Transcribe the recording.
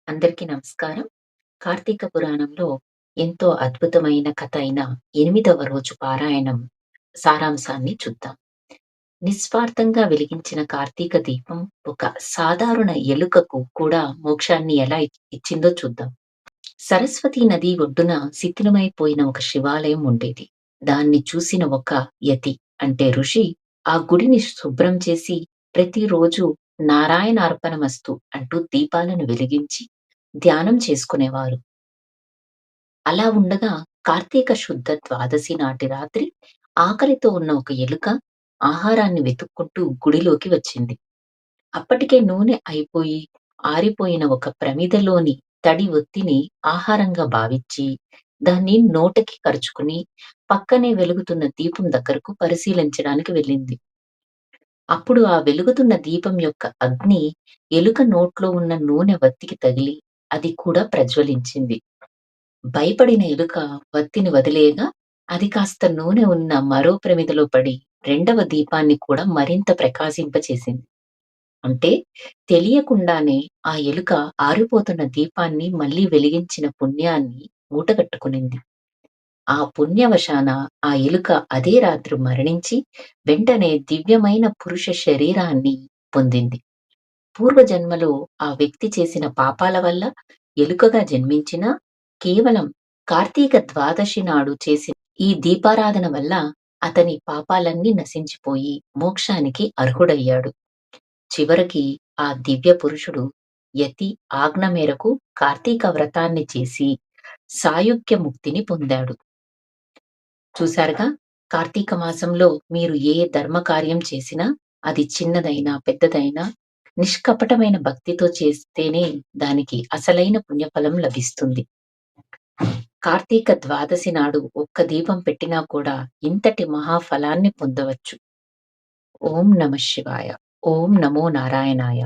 అందరికీ నమస్కారం. కార్తీక పురాణంలో ఎంతో అద్భుతమైన కథ అయిన 8వ రోజు పారాయణం సారాంశాన్ని చూద్దాం. నిస్వార్థంగా వెలిగించిన కార్తీక దీపం ఒక సాధారణ ఎలుకకు కూడా మోక్షాన్ని ఎలా ఇచ్చిందో చూద్దాం. సరస్వతీ నది ఒడ్డున శిథిలమైపోయిన ఒక శివాలయం ఉండేది. దాన్ని చూసిన ఒక యతి అంటే ఋషి ఆ గుడిని శుభ్రం చేసి ప్రతిరోజు నారాయణార్పణమస్తు అంటూ దీపాలను వెలిగించి ధ్యానం చేసుకునేవారు. అలా ఉండగా కార్తీక శుద్ధ ద్వాదశి నాటి రాత్రి ఆకలితో ఉన్న ఒక ఎలుక ఆహారాన్ని వెతుక్కుంటూ గుడిలోకి వచ్చింది. అప్పటికే నూనె అయిపోయి ఆరిపోయిన ఒక ప్రమిదలోని తడి ఒత్తిని ఆహారంగా భావించి దాన్ని నోటికి కరుచుకుని పక్కనే వెలుగుతున్న దీపం దగ్గరకు పరిశీలించడానికి వెళ్ళింది. అప్పుడు ఆ వెలుగుతున్న దీపం యొక్క అగ్ని ఎలుక నోట్లో ఉన్న నూనె వత్తికి తగిలి అది కూడా ప్రజ్వలించింది. భయపడిన ఎలుక వత్తిని వదిలేయగా అది కాస్త నూనె ఉన్న మరో ప్రమిదలో పడి రెండవ దీపాన్ని కూడా మరింత ప్రకాశింపచేసింది. అంటే తెలియకుండానే ఆ ఎలుక ఆరిపోతున్న దీపాన్ని మళ్ళీ వెలిగించిన పుణ్యాన్ని మూటగట్టుకునింది. ఆ పుణ్యవశాన ఆ ఎలుక అదే రాత్రి మరణించి వెంటనే దివ్యమైన పురుష శరీరాన్ని పొందింది. పూర్వజన్మలో ఆ వ్యక్తి చేసిన పాపాల వల్ల ఎలుకగా జన్మించినా కేవలం కార్తీక ద్వాదశి నాడు చేసిన ఈ దీపారాధన వల్ల అతని పాపాలన్నీ నశించిపోయి మోక్షానికి అర్హుడయ్యాడు. చివరికి ఆ దివ్య పురుషుడు యతి ఆజ్ఞ మేరకు కార్తీక వ్రతాన్ని చేసి సాయుజ్య ముక్తిని పొందాడు. చూశారుగా, కార్తీక మాసంలో మీరు ఏ ధర్మ కార్యం చేసినా అది చిన్నదైనా పెద్దదైనా నిష్కపటమైన భక్తితో చేస్తేనే దానికి అసలైన పుణ్యఫలం లభిస్తుంది. కార్తీక ద్వాదశి నాడు ఒక్క దీపం పెట్టినా కూడా ఇంతటి మహాఫలాన్ని పొందవచ్చు. ఓం నమ శివాయ. ఓం నమో నారాయణాయ.